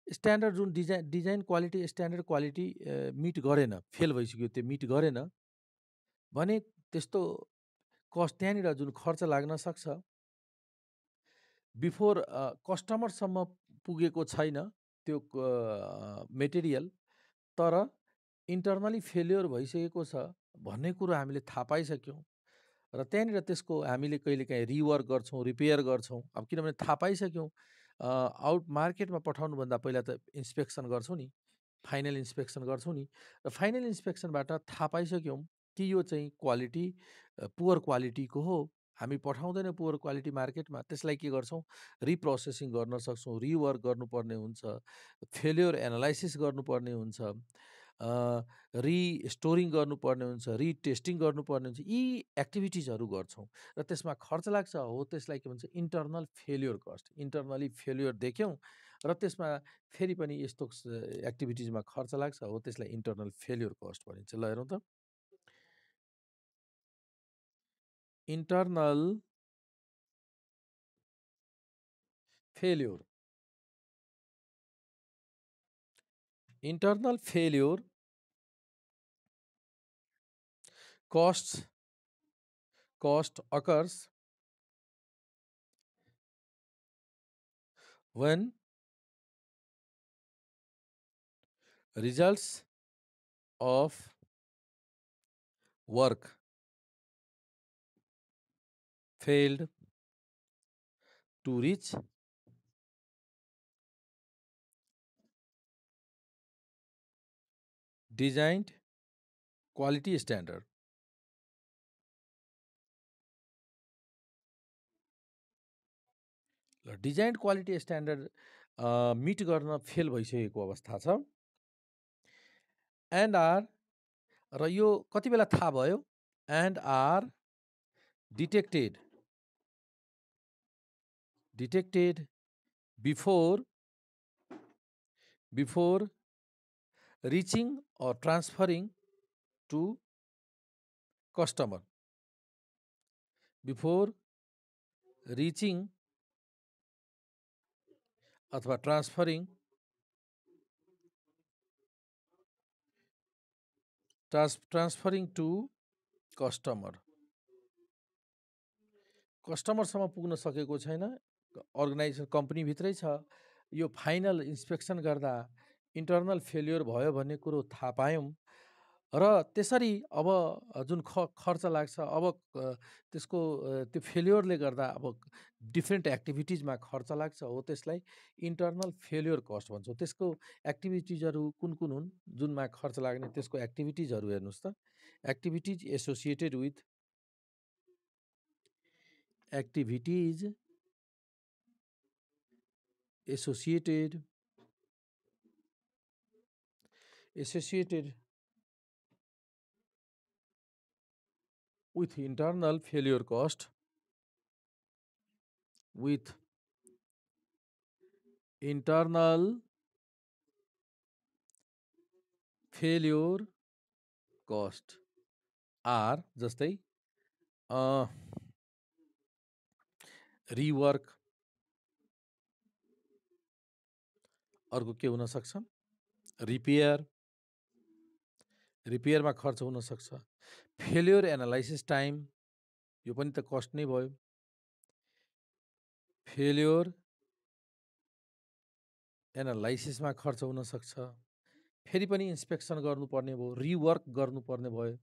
[SPEAKER 1] स्ट्यान्डर्ड जुन design quality, standard quality meet गरेन, फेल भइसक्यो, त्यो मिट गरेन भने त्यस्तो कस्ट त्यहाँनिर जुन खर्च लाग्न सक्छ बिफोर कस्टमरसम्म पुगेको छैन त्यो मेटेरियल, तर इन्टर्नली फेल्योर भइसकेको छ भन्ने कुरो हामीले थाहा पाइसक्यौँ र त्यहाँनिर त्यसको हामीले कहिलेकाहीँ रिवर्क गर्छौँ, रिपेयर गर्छौँ। अब किनभने थाहा पाइसक्यौँ, आउट मार्केटमा पठाउनुभन्दा पहिला त इन्सपेक्सन गर्छौँ नि, फाइनल इन्सपेक्सन गर्छौँ नि। र फाइनल इन्सपेक्सनबाट थाहा पाइसक्यौँ कि यो चाहिँ क्वालिटी पुवर क्वालिटीको हो, हामी पठाउँदैन पुवर क्वालिटी मार्केटमा, त्यसलाई के गर्छौँ, रिप्रोसेसिङ गर्न सक्छौँ, रिवर्क गर्नुपर्ने हुन्छ, फेल्योर एनालाइसिस गर्नुपर्ने हुन्छ, रिस्टोरिङ गर्नुपर्ने हुन्छ, रिटेस्टिङ गर्नुपर्ने हुन्छ। यी एक्टिभिटिजहरू गर्छौँ र त्यसमा खर्च लाग्छ, हो त्यसलाई के भन्छ, internal failure cost. Internally failure देख्यौँ र त्यसमा फेरि पनि यस्तो एक्टिभिटिजमा खर्च लाग्छ, हो त्यसलाई इन्टर्नल फेल्योर कस्ट भनिन्छ। ल हेरौँ त, internal failure, internal failure cost occurs when results of work failed to reach designed quality standard. Designed quality standard meet गर्न फेल भइसकेको अवस्था छ। एन्ड आर र यो कति बेला थाहा भयो? And are detected before reaching or transferring to customer. Before reaching अथवा ट्रान्सफरिङ टु कस्टमर। कस्टमरसम्म पुग्न सकेको छैन, अर्गनाइजेसन कम्पनीभित्रै छ। यो फाइनल इन्स्पेक्सन गर्दा इन्टर्नल फेल्योर भयो भन्ने कुरो थाहा पायौँ र त्यसरी अब जुन खर्च लाग्छ, अब त्यसको त्यो फेल्योरले गर्दा अब डिफ्रेन्ट एक्टिभिटिजमा खर्च लाग्छ, हो त्यसलाई इन्टर्नल फेल्योर कस्ट भन्छौँ। त्यसको एक्टिभिटिजहरू कुन कुन हुन् जुनमा खर्च लाग्ने? त्यसको एक्टिभिटिजहरू हेर्नुहोस् त। Activities associated with with internal failure cost, with internal failure cost are जस्तै रिवर्क, अर्को के हुन सक्छ? रिपेयरमा खर्च हुन सक्छ। फेल्योर एनालाइसिस टाइम, यो पनि त कस्ट नै भयो। फेल्योर एनालाइसिसमा खर्च हुन सक्छ। फेरि पनि इन्स्पेक्सन गर्नुपर्ने भयो, रिवर्क गर्नुपर्ने भयो,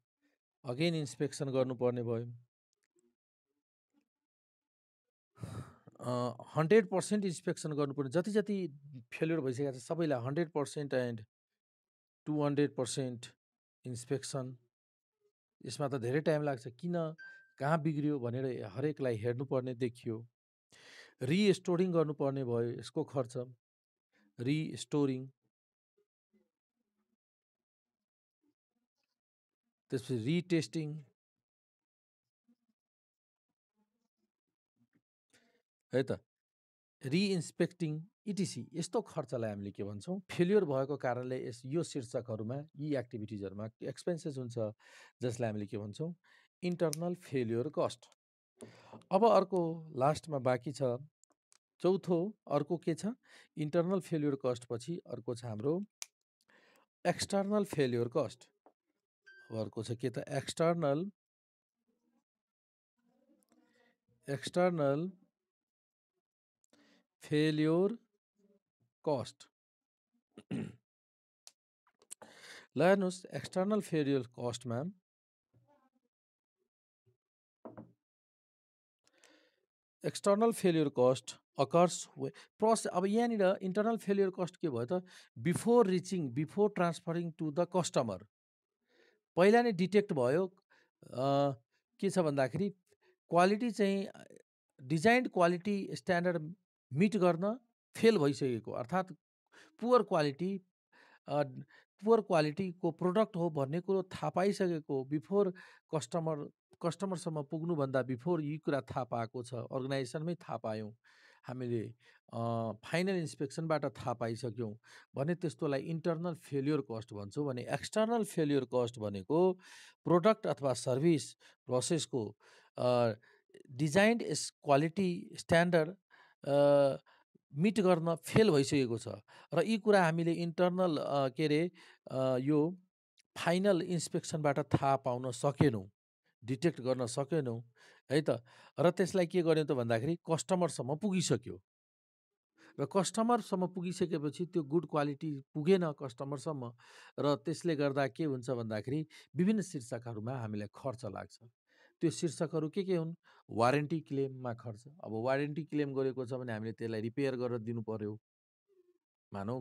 [SPEAKER 1] अगेन इन्स्पेक्सन गर्नुपर्ने भयो। 100% इन्स्पेक्सन गर्नुपर्ने, जति जति फेल्योर भइसकेको छ सबैलाई 100% एन्ड 200% इन्स्पेक्सन। यसमा त धेरै टाइम लाग्छ। किन, कहाँ बिग्रियो भनेर हरेकलाई हेर्नुपर्ने देखियो। रिस्टोरिङ गर्नुपर्ने भयो, यसको खर्च। रिस्टोरिङ, त्यसपछि रिटेस्टिङ, है त, रिइन्स्पेक्टिङ इटिसी। यस्तो खर्चलाई हामीले के भन्छौँ? फेल्योर भएको कारणले यो शीर्षकहरूमा, यी एक्टिभिटिजहरूमा एक्सपेन्सेस हुन्छ, जसलाई हामीले के भन्छौँ? Internal failure cost. अब अर्को लास्टमा बाँकी छ चौथो, अर्को के छ? इन्टर्नल फेल्योर कस्ट पछि अर्को छ हाम्रो एक्सटर्नल फेल्योर कस्ट। अर्को छ के त? External failure cost. ल हेर्नुहोस्, एक्सटर्नल फेल्योर कस्टमा external failure cost occurs process. अब यहाँनिर इन्टर्नल फेल्योर कस्ट के भयो त? Before transferring to the customer. पहिला नै डिटेक्ट भयो। के छ भन्दाखेरि क्वालिटी चाहिँ डिजाइन्ड क्वालिटी स्ट्यान्डर्ड मिट गर्न फेल भइसकेको, अर्थात् पुवर क्वालिटीको प्रोडक्ट हो भन्ने कुरो थाहा पाइसकेको, बिफोर कस्टमरसम्म पुग्नुभन्दा बिफोर यी कुरा थाहा पाएको छ, अर्गनाइजेसनमै थाहा पायौँ हामीले, फाइनल इन्स्पेक्सनबाट थाहा पाइसक्यौँ भने त्यसलाई इन्टर्नल फेल्योर कस्ट भन्छौँ। भने एक्सटर्नल फेल्योर कस्ट भनेको प्रोडक्ट अथवा सर्भिस प्रोसेसको डिजाइन्ड क्वालिटी स्ट्यान्डर्ड मिट गर्न फेल भइसकेको छ र यी कुरा हामीले इन्टर्नल के अरे यो फाइनल इन्स्पेक्सनबाट थाहा पाउन सकेनौँ, डिटेक्ट गर्न सकेनौँ, है त। र त्यसलाई के गर्यो त भन्दाखेरि कस्टमरसम्म पुगिसक्यो र कस्टमरसम्म पुगिसकेपछि त्यो गुड क्वालिटी पुगेन कस्टमरसम्म र त्यसले गर्दा के हुन्छ भन्दाखेरि विभिन्न शीर्षकहरूमा हामीलाई खर्च लाग्छ। त्यो शीर्षकहरू के हुन्? वारेन्टी क्लेममा खर्च। अब वारेन्टी क्लेम गरेको छ भने हामीले त्यसलाई रिपेयर गरेर दिनु पर्यो। मानौ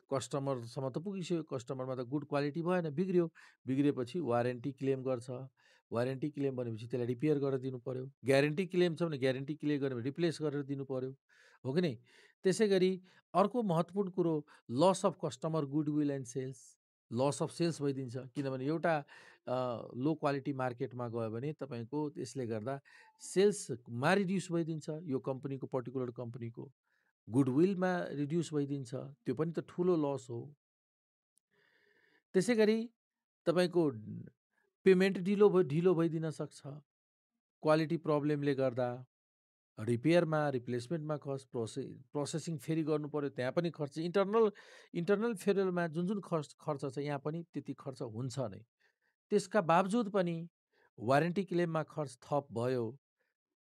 [SPEAKER 1] कस्टमरसम्म त पुगिसक्यो, कस्टमरमा त गुड क्वालिटी भएन, बिग्रिएपछि वारेन्टी क्लेम गर्छ। वारेन्टी क्लेम भनेपछि त्यसलाई रिपेयर गरेर दिनु पर्यो। ग्यारेन्टी क्लेम छ भने ग्यारेन्टी क्लेम गर्यो भने रिप्लेस गरेर दिनु पर्यो, हो कि नै? त्यसै गरी अर्को महत्त्वपूर्ण कुरो loss of customer goodwill and sales. Loss of sales भइदिन्छ, किनभने एउटा लो क्वालिटी मार्केटमा गयो भने तपाईँको त्यसले गर्दा सेल्समा रिड्युस भइदिन्छ, यो कम्पनीको पर्टिकुलर कम्पनीको गुडविलमा रिड्युस भइदिन्छ, त्यो पनि त ठुलो लस हो। त्यसै गरी तपाईँको पेमेन्ट ढिलो भइदिन सक्छ, क्वालिटी प्रब्लमले गर्दा। रिपेयरमा रिप्लेसमेन्टमा खर्च, प्रोसेसिङ फेरि गर्नु पर्यो, त्यहाँ पनि खर्च। इन्टरनल फेलियरमा जुन जुन खर्च छ यहाँ पनि त्यति खर्च हुन्छ नै। त्यसका बावजुद पनि वारेन्टी क्लेममा खर्च थप भयो,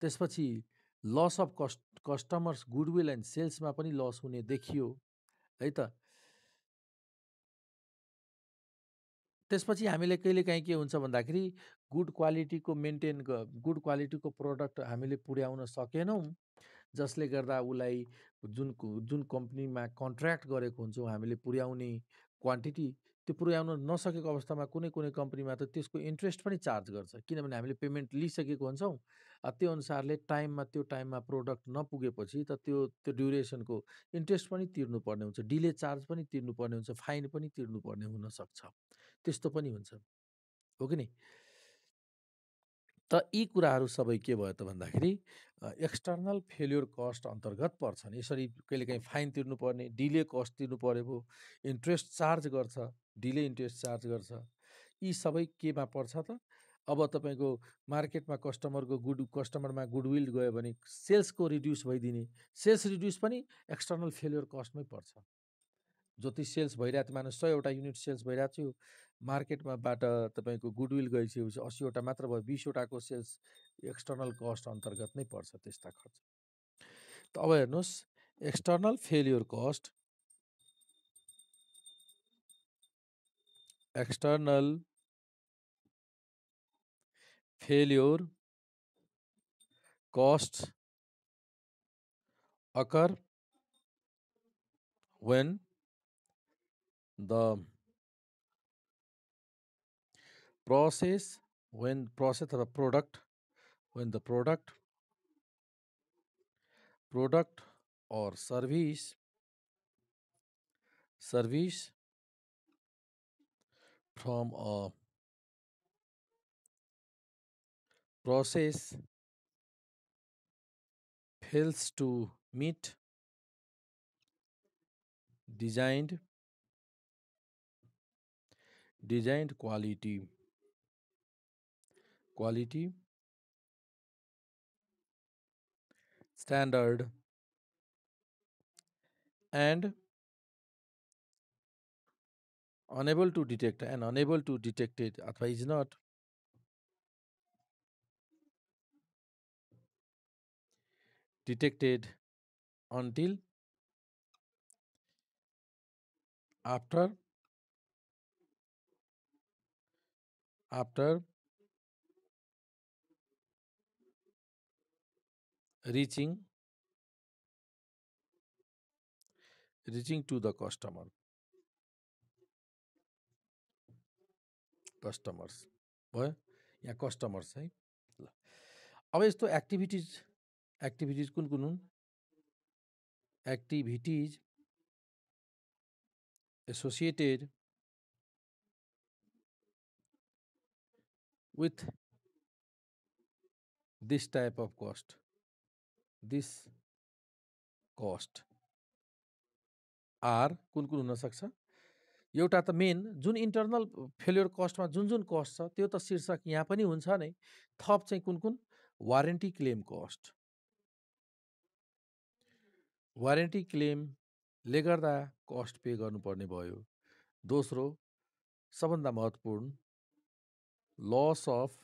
[SPEAKER 1] त्यसपछि loss of customers goodwill and सेल्समा पनि लस हुने देखियो, है त। त्यसपछि हामीलाई कहिलेकाहीँ के हुन्छ भन्दाखेरि गुड क्वालिटीको प्रडक्ट हामीले पुर्याउन सकेनौँ, जसले गर्दा उसलाई जुन कम्पनीमा कन्ट्र्याक्ट गरेको हुन्छौँ हामीले पुर्याउने क्वान्टिटी, त्यो पुर्याउन नसकेको अवस्थामा कुनै कुनै कम्पनीमा त त्यसको इन्ट्रेस्ट पनि चार्ज गर्छ, किनभने हामीले पेमेन्ट लिइसकेको हुन्छौँ। त्यो अनुसारले त्यो टाइममा प्रोडक्ट नपुगेपछि त त्यो ड्युरेसनको इन्ट्रेस्ट पनि तिर्नुपर्ने हुन्छ, डिले चार्ज पनि तिर्नुपर्ने हुन्छ, फाइन पनि तिर्नुपर्ने हुनसक्छ, त्यस्तो पनि हुन्छ, हो कि नै? त यी कुराहरू सबै के भयो त भन्दाखेरि एक्सटर्नल फेल्योर कस्ट अन्तर्गत पर्छन्। यसरी कहिलेकाहीँ फाइन तिर्नुपर्ने, डिले कस्ट तिर्नु पऱ्यो भयो, इन्ट्रेस्ट चार्ज गर्छ, डिले इन्ट्रेस्ट चार्ज गर्छ। यी सबै केमा पर्छ त? अब तपाईँको मार्केटमा कस्टमरमा गुडविल गयो भने सेल्सको रिड्युस भइदिने, सेल्स रिड्युस पनि एक्सटर्नल फेल्योर कस्टमै पर्छ। जति सेल्स भइरहेको थियो, मानव 100 युनिट सेल्स भइरहेको थियो, मार्केटमा बाट तपाईँको गुडविल गइसकेपछि 80 मात्र भयो, 20 सेल्स एक्सटर्नल कस्ट अन्तर्गत नै पर्छ त्यस्ता खर्च। त अब हेर्नुहोस्, external failure cost, external failure costs occur when the process of the product or service from a process fails to meet designed quality standard and unable to detect it, अथवा is not detected until after reaching to the customers भयो, यहाँ customers है। ल, अब यस्तो activities कुन कुन हुन्? Activities associated with this type of cost, are कुन कुन हुन सक्छ? एउटा त मेन जुन इन्टरनल फेल्योर कस्टमा जुन जुन कस्ट छ त्यो त शीर्षक यहाँ पनि हुन्छ नै। थप चाहिँ कुन कुन? वारेन्टी क्लेम कस्ट, वारेन्टी क्लेमले गर्दा कस्ट पे गर्नुपर्ने भयो। दोस्रो, सबभन्दा महत्त्वपूर्ण, loss of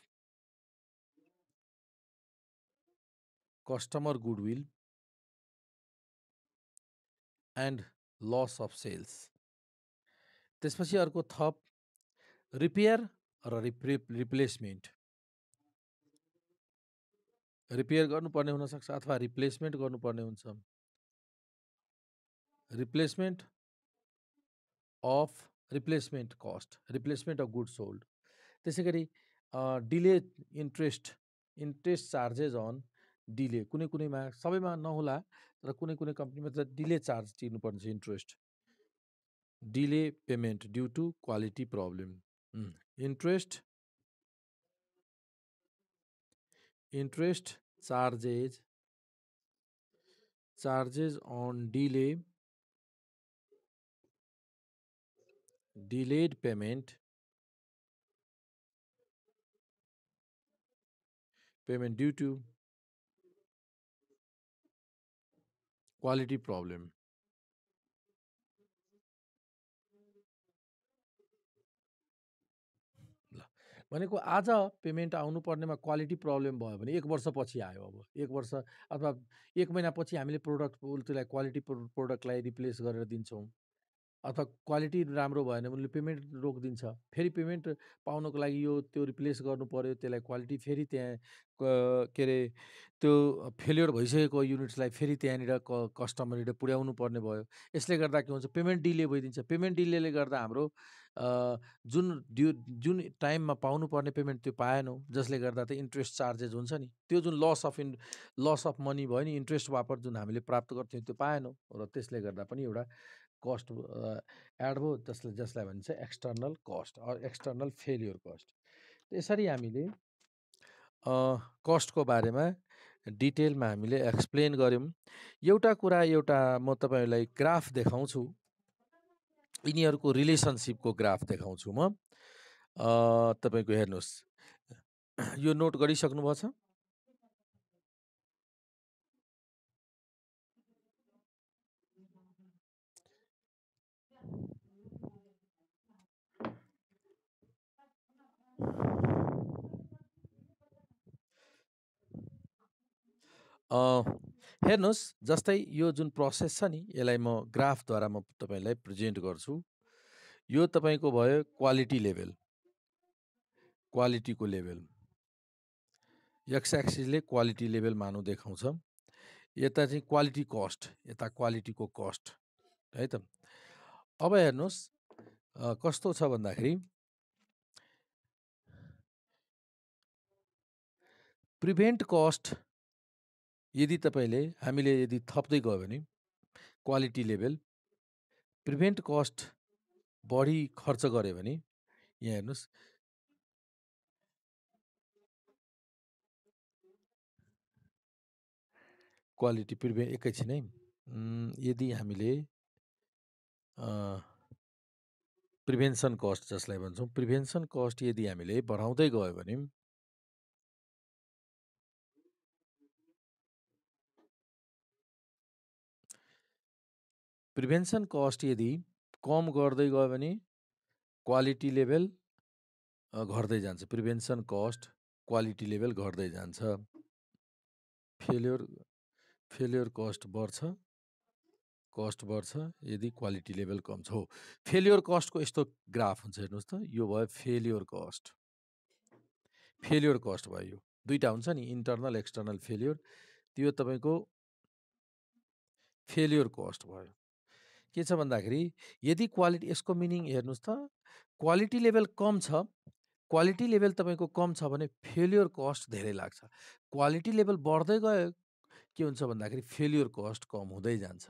[SPEAKER 1] customer goodwill and loss of sales. त्यसपछि अर्को थप रिपेयर र रिप्लेसमेन्ट। रिपेयर गर्नुपर्ने हुनसक्छ अथवा रिप्लेसमेन्ट गर्नुपर्ने हुन्छ। Replacement cost, replacement of good sold. त्यसै गरी delay interest interest charges on delay कुनै कुनैमा सबैमा नहोला तर कुनै कुनै कम्पनीमा त डिले चार्ज तिर्नुपर्ने छ interest delay payment due to quality problem interest interest charges on delayed payment due to quality problem ल भनेको आज पेमेन्ट आउनुपर्नेमा क्वालिटी प्रब्लम भयो भने 1 वर्षपछि आयो अब 1 वर्ष अथवा 1 महिनापछि हामीले त्यसलाई क्वालिटी प्रोडक्टलाई रिप्लेस गरेर दिन्छौँ अथवा क्वालिटी राम्रो भएन भने उसले पेमेन्ट रोकिदिन्छ फेरि पेमेन्ट पाउनको लागि त्यो रिप्लेस गर्नु पर्यो त्यसलाई क्वालिटी फेरि त्यहाँ के अरे त्यो फेलियर भइसकेको युनिट्सलाई फेरि त्यहाँनिर कस्टमरनिर पुर्याउनु पर्ने भयो यसले गर्दा के हुन्छ पेमेन्ट डिले भइदिन्छ पेमेन्ट डिलेले गर्दा हाम्रो जुन टाइममा पाउनुपर्ने पेमेन्ट त्यो पाएनौँ जसले गर्दा त इन्ट्रेस्ट चार्जेस हुन्छ नि त्यो जुन लस अफ मनी भयो नि इन्ट्रेस्ट बापत जुन हामीले प्राप्त गर्थ्यौँ त्यो पाएनौँ र त्यसले गर्दा पनि एउटा कस्ट एड भयो जसलाई भन्छ external cost external failure cost यसरी हामीले कस्टको बारेमा डिटेलमा हामीले एक्सप्लेन गऱ्यौँ एउटा म तपाईँहरूलाई ग्राफ देखाउँछु यिनीहरूको रिलेसनसिपको ग्राफ देखाउँछु म तपाईँको हेर्नुहोस् यो नोट गरिसक्नुभएको छ हेर्नुहोस् जस्तै यो जुन प्रोसेस छ नि यसलाई म ग्राफद्वारा म तपाईँलाई प्रेजेन्ट गर्छु यो तपाईँको भयो क्वालिटीको लेभल एक्स एक्सिसले क्वालिटी लेभल मानौ देखाउँछ यता चाहिँ क्वालिटी कस्ट यता क्वालिटीको कस्ट है त अब हेर्नुहोस् कस्तो छ भन्दाखेरि प्रिभेन्ट कस्ट यदि हामीले यदि थप्दै गयो भने क्वालिटी लेभल प्रिभेन्ट कस्ट बढी खर्च गऱ्यो भने यहाँ हेर्नुहोस् क्वालिटी एकैछिन है यदि हामीले प्रिभेन्सन कस्ट जसलाई भन्छौँ प्रिभेन्सन कस्ट यदि हामीले बढाउँदै गयो भने प्रिभेन्सन कस्ट यदि कम गर्दै गयो भने क्वालिटी लेभल घट्दै जान्छ प्रिभेन्सन कस्ट क्वालिटी लेभल घट्दै जान्छ फेलियर कस्ट बढ्छ यदि क्वालिटी लेभल कम छ हो फेलियर कस्टको यस्तो ग्राफ हुन्छ हेर्नुहोस् त यो भयो फेलियर कस्ट भयो यो दुईटा हुन्छ नि इन्टर्नल एक्सटर्नल फेलियर त्यो तपाईँको फेलियर कस्ट भयो के छ भन्दाखेरि यदि क्वालिटी यसको मिनिङ हेर्नुहोस् त क्वालिटी लेभल कम छ क्वालिटी लेभल तपाईँको कम छ भने फेलियर कस्ट धेरै लाग्छ क्वालिटी लेभल बढ्दै गयो के हुन्छ भन्दाखेरि फेलियर कस्ट कम हुँदै जान्छ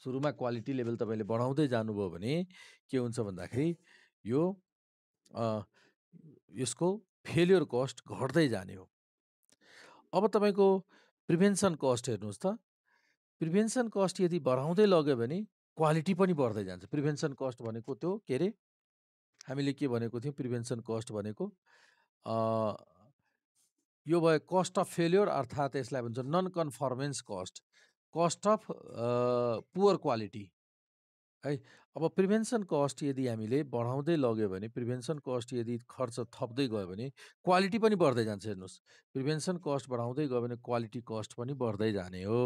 [SPEAKER 1] सुरुमा क्वालिटी लेभल तपाईँले बढाउँदै जानुभयो भने के हुन्छ भन्दाखेरि यो यसको फेलियर कस्ट घट्दै जाने हो अब तपाईँको प्रिभेन्सन कस्ट हेर्नुहोस् त प्रिभेन्सन कस्ट यदि बढाउँदै लग्यो भने क्वालिटी पनि बढ्दै जान्छ प्रिभेन्सन कस्ट भनेको त्यो के अरे हामीले के भनेको थियौँ प्रिभेन्सन कस्ट भनेको यो भयो कस्ट अफ फेलियर अर्थात् यसलाई भन्छ non conformance cost of poor quality है अब प्रिभेन्सन कस्ट यदि हामीले बढाउँदै लग्यो भने प्रिभेन्सन कस्ट यदि खर्च थप्दै गयो भने क्वालिटी पनि बढ्दै जान्छ हेर्नुहोस् प्रिभेन्सन कस्ट बढाउँदै गयो भने क्वालिटी कस्ट पनि बढ्दै जाने हो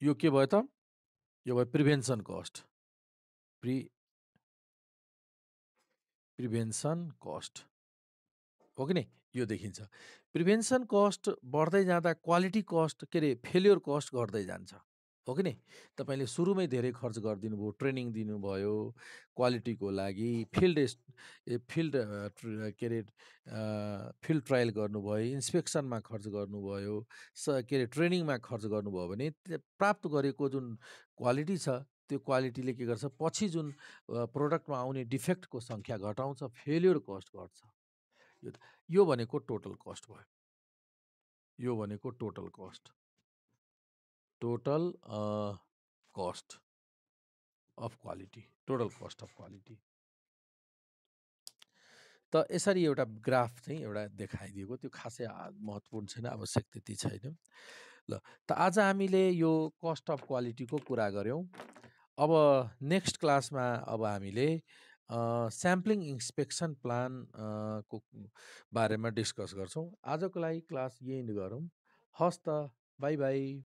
[SPEAKER 1] यो के भयो त यो भयो प्रिभेन्सन कस्ट प्रिभेन्सन कस्ट हो कि नै यो देखिन्छ प्रिभेन्सन कस्ट बढ्दै जाँदा क्वालिटी कस्ट के अरे फेलियर कस्ट घट्दै जान्छ हो कि नहीं? तपाईँले सुरुमै धेरै खर्च गरिदिनु भयो, ट्रेनिङ दिनुभयो क्वालिटीको लागि, के अरे फिल्ड ट्रायल गर्नुभयो, इन्सपेक्सनमा खर्च गर्नुभयो, के अरे ट्रेनिङमा खर्च गर्नुभयो भने प्राप्त गरेको जुन क्वालिटी छ, त्यो क्वालिटीले के गर्छ पछि जुन प्रोडक्टमा आउने डिफेक्टको सङ्ख्या घटाउँछ, फेल्युर कस्ट घट्छ। यो भनेको टोटल कस्ट भयो। यो भनेको total cost. Total cost of quality, total cost of quality. त यसरी एउटा ग्राफ चाहिँ एउटा देखाइदिएको, त्यो खासै महत्त्वपूर्ण छैन, आवश्यक त्यति छैन। ल, त आज हामीले यो कस्ट अफ क्वालिटीको कुरा गऱ्यौँ। अब नेक्स्ट क्लासमा अब हामीले स्याम्पलिङ इन्सपेक्सन प्लान को बारेमा डिस्कस गर्छौँ। आजको लागि क्लास यहीँ गरौँ। हस् त, बाई बाई।